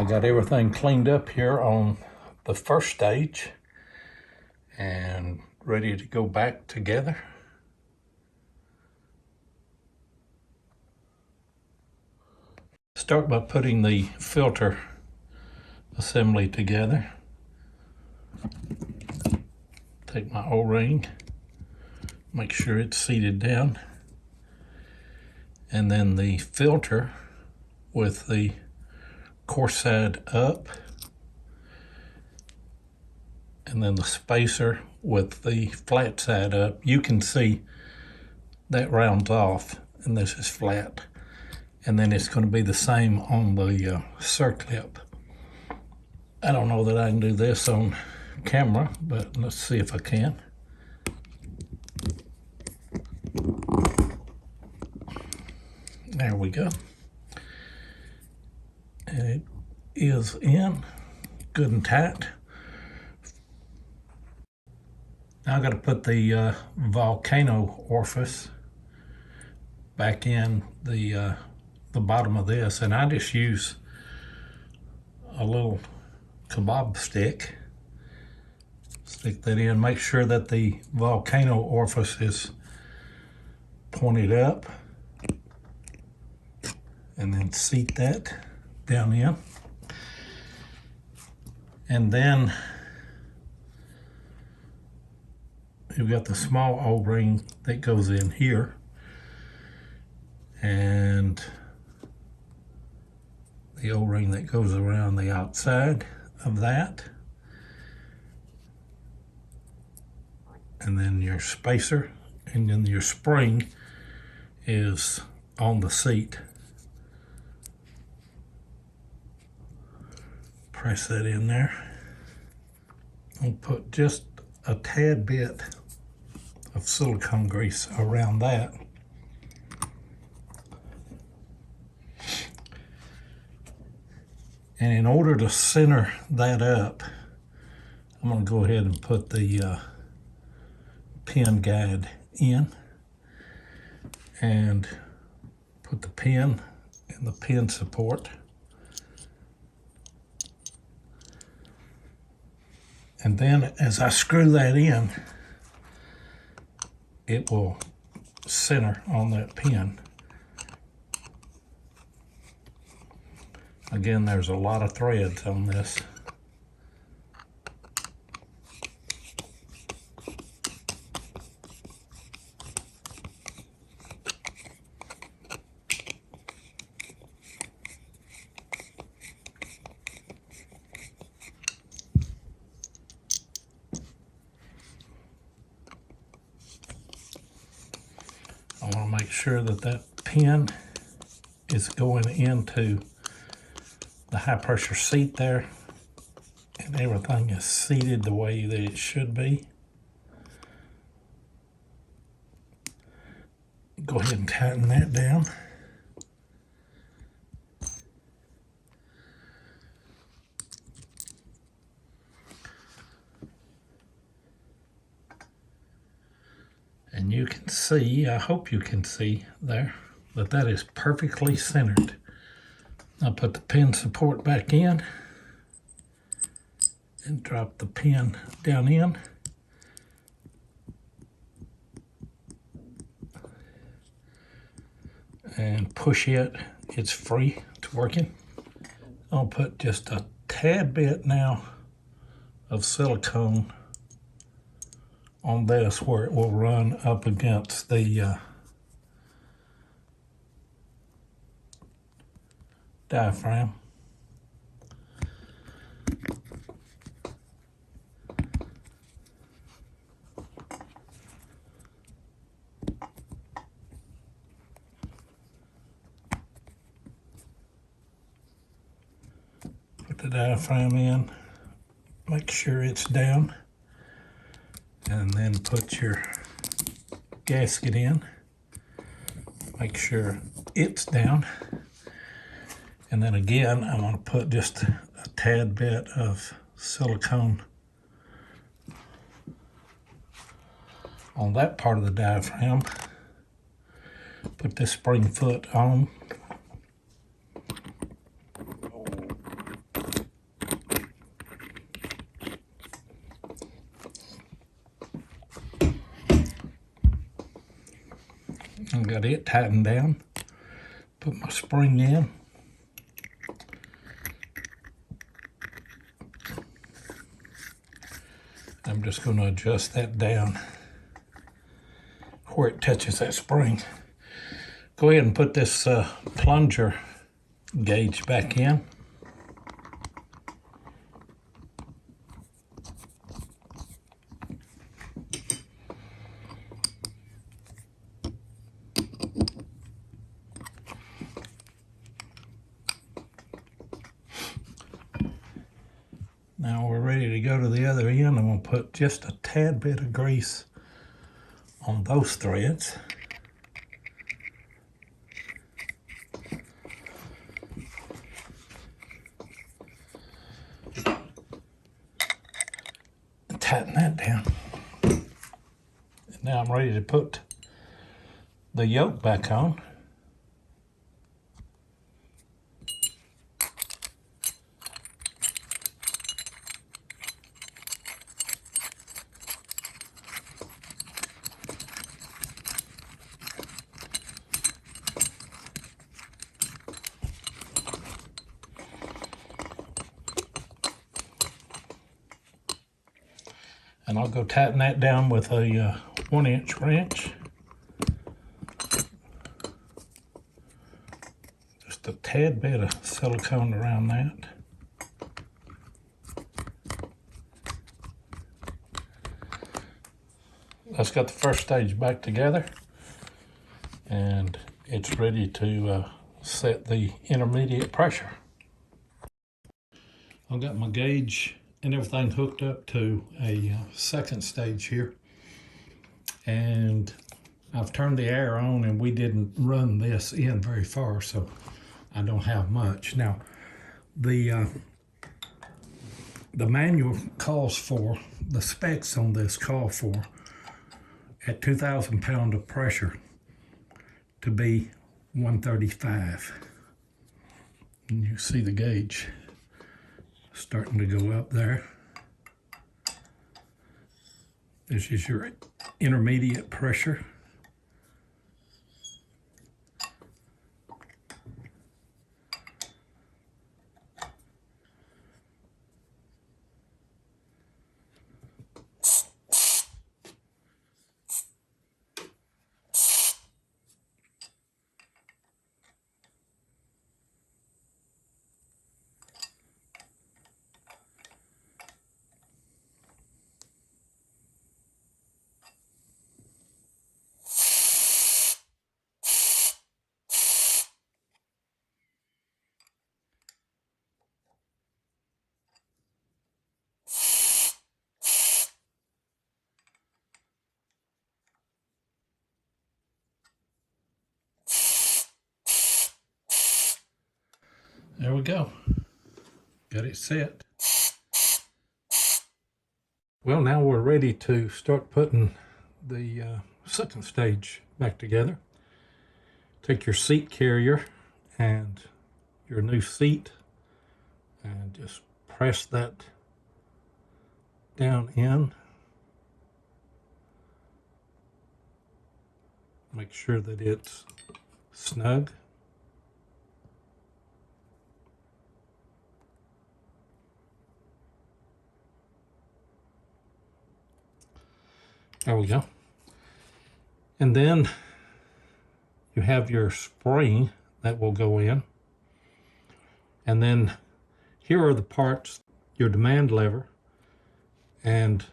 got everything cleaned up here on the first stage and ready to go back together. Start by putting the filter assembly together. Take my O-ring, make sure it's seated down, and then the filter with the coarse side up, and then the spacer with the flat side up. You can see that rounds off and this is flat, and then it's going to be the same on the circlip. I don't know that I can do this on camera, but let's see if I can. There we go. And it is in good and tight. Now I got to put the volcano orifice back in the bottom of this, and I just use a little kebab stick. Stick that in, make sure that the volcano orifice is pointed up, and then seat that down in. And then you've got the small O-ring that goes in here, and the O-ring that goes around the outside of that, and then your spacer, and then your spring is on the seat. Press that in there. I'll put just a tad bit of silicone grease around that. And in order to center that up, I'm going to go ahead and put the pin guide in and put the pin in the pin support. And then as I screw that in, it will center on that pin. Again, there's a lot of threads on this. I want to make sure that that pin is going into the high pressure seat there, and everything is seated the way that it should be. Go ahead and tighten that down. And you can see, I hope you can see there, that that is perfectly centered. I'll put the pin support back in and drop the pin down in. And push it, it's free, it's working. I'll put just a tad bit now of silicone on this where it will run up against the diaphragm. Put the diaphragm in, make sure it's down, and then put your gasket in, make sure it's down. And then again, I'm going to put just a tad bit of silicone on that part of the diaphragm. Put this spring foot on. I got it tightened down. Put my spring in. I'm just going to adjust that down where it touches that spring. Go ahead and put this plunger gauge back in. Now we're ready to go to the other end. I'm going to put just a tad bit of grease on those threads. Tighten that down. And now I'm ready to put the yoke back on. And I'll go tighten that down with a 1-inch wrench. Just a tad bit of silicone around that. That's got the first stage back together, and it's ready to set the intermediate pressure. I've got my gauge and everything hooked up to a second stage here, and I've turned the air on, and we didn't run this in very far, so I don't have much. Now the manual calls for, the specs on this call for at 2,000 pound of pressure to be 135, and you see the gauge starting to go up there. This is your intermediate pressure. There we go. Got it set. Well, now we're ready to start putting the second stage back together. Take your seat carrier and your new seat and just press that down in. Make sure that it's snug. There we go. And then you have your spring that will go in. And then here are the parts, your demand lever and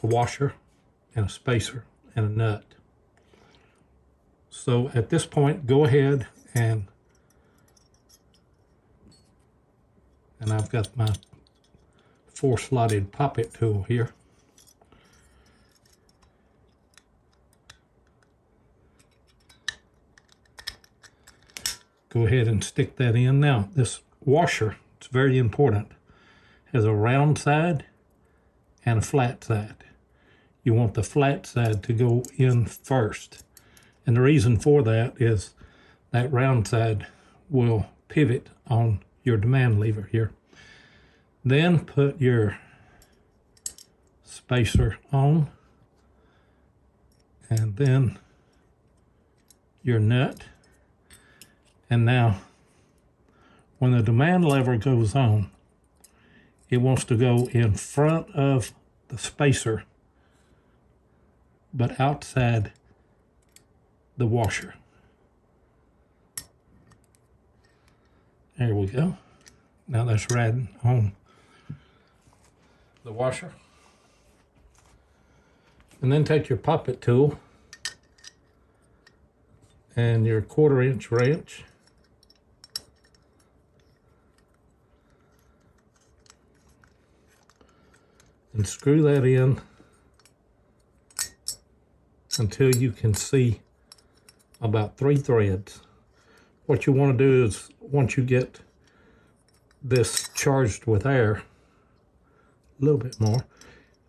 a washer and a spacer and a nut. So at this point, go ahead and I've got my 4-slotted poppet tool here. Go ahead and stick that in. Now, this washer, it's very important, has a round side and a flat side. You want the flat side to go in first. And the reason for that is that round side will pivot on your demand lever here. Then put your spacer on, and then your nut. And now, when the demand lever goes on, it wants to go in front of the spacer, but outside the washer. There we go. Now that's riding on the washer. And then take your poppet tool and your 1/4 inch wrench, and screw that in until you can see about 3 threads. What you want to do is, once you get this charged with air a little bit more,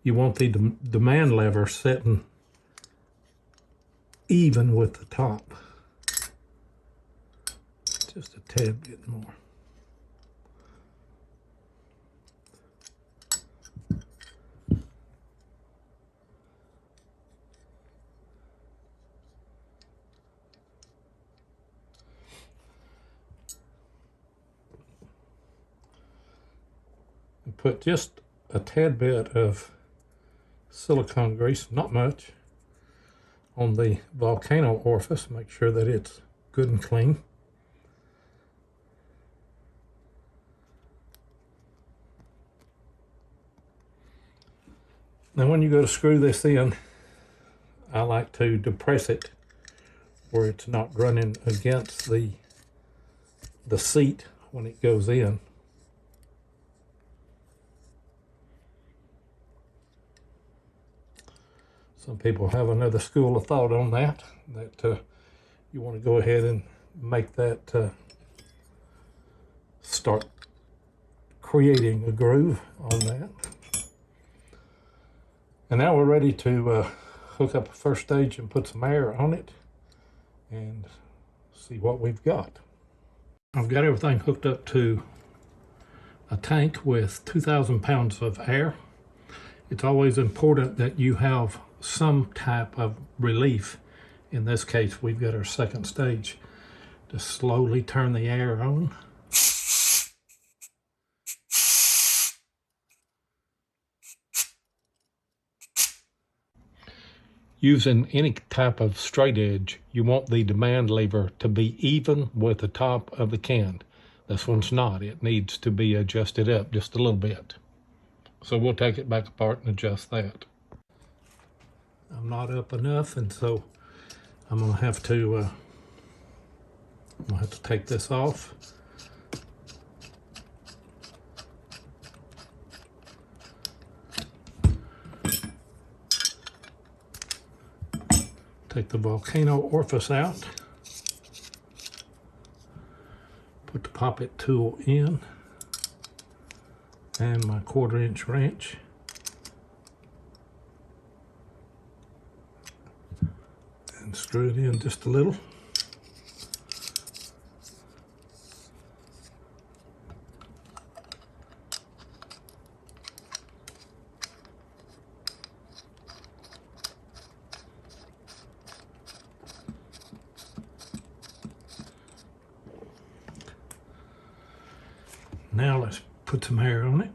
you want the demand lever setting even with the top. Just a tad bit more. And put just a tad bit of silicone grease, not much, on the volcano orifice. Make sure that it's good and clean. Now when you go to screw this in, I like to depress it where it's not running against the seat when it goes in. Some people have another school of thought on that, you want to go ahead and make that start creating a groove on that. And now we're ready to hook up a first stage and put some air on it and see what we've got. I've got everything hooked up to a tank with 2,000 pounds of air. It's always important that you have some type of relief. In this case, we've got our second stage. Just slowly turn the air on. Using any type of straight edge, you want the demand lever to be even with the top of the can. This one's not. It needs to be adjusted up just a little bit. So we'll take it back apart and adjust that. I'm not up enough, and so I'm gonna have to take this off. Take the volcano orifice out. Put the poppet tool in and my 1/4 inch wrench. And screw it in just a little. Now let's put some air on it.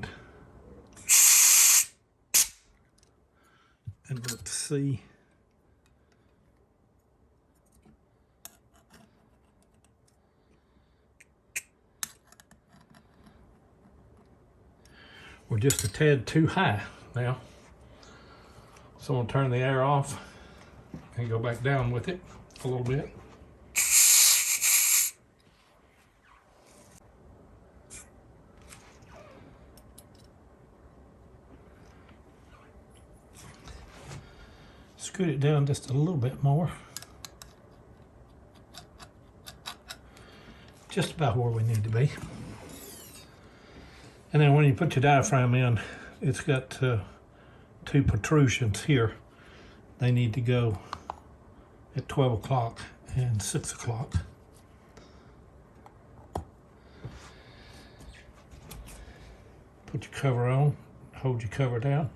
And let's see. We're just a tad too high now. So I'm gonna turn the air off and go back down with it a little bit. Scoot it down just a little bit more. Just about where we need to be. And then when you put your diaphragm in, it's got 2 protrusions here. They need to go at 12 o'clock and 6 o'clock. Put your cover on, hold your cover down.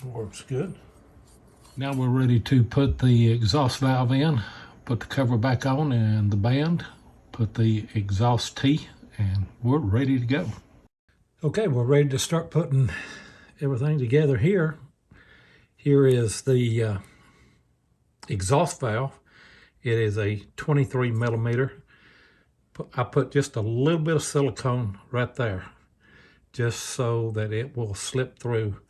Works good. Now we're ready to put the exhaust valve in, put the cover back on and the band, put the exhaust tee, and we're ready to go. Okay, we're ready to start putting everything together here. Here is the exhaust valve. It is a 23 millimeter. I put just a little bit of silicone right there, just so that it will slip through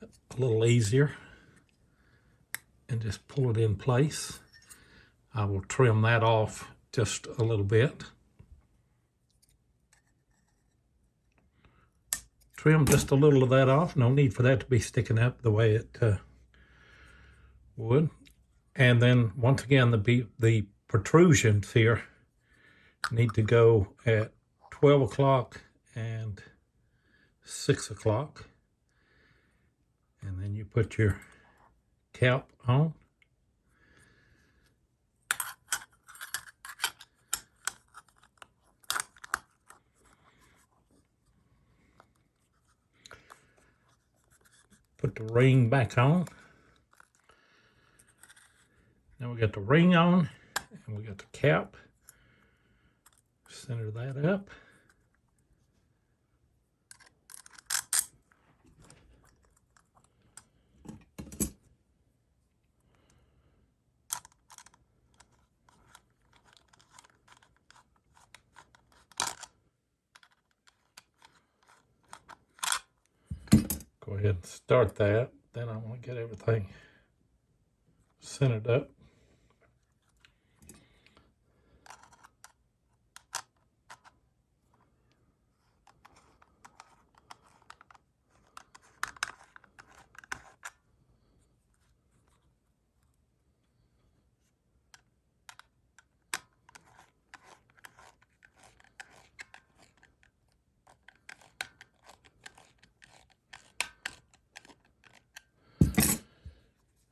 a little easier, and just pull it in place. I will trim that off just a little bit. Trim just a little of that off. No need for that to be sticking up the way it would. And then once again, the protrusions here need to go at 12 o'clock and 6 o'clock. And then you put your cap on. Put the ring back on. Now we got the ring on, and we got the cap. Center that up. Go ahead and start that. Then I want to get everything centered up.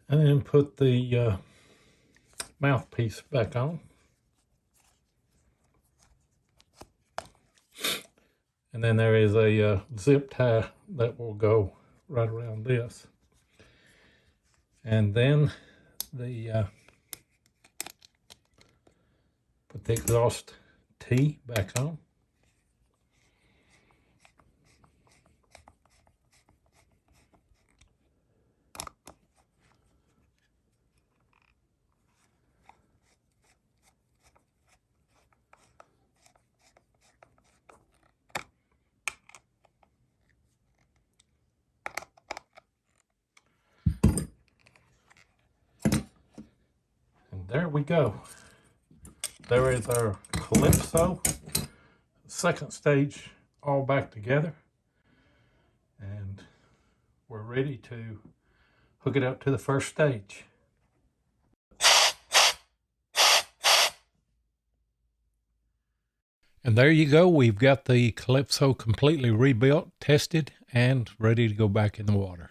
And then put the mouthpiece back on. And then there is a zip tie that will go right around this. And then put the exhaust tee back on. There we go. There is our CALYPSO second stage all back together. And we're ready to hook it up to the first stage. And there you go. We've got the CALYPSO completely rebuilt, tested, and ready to go back in the water.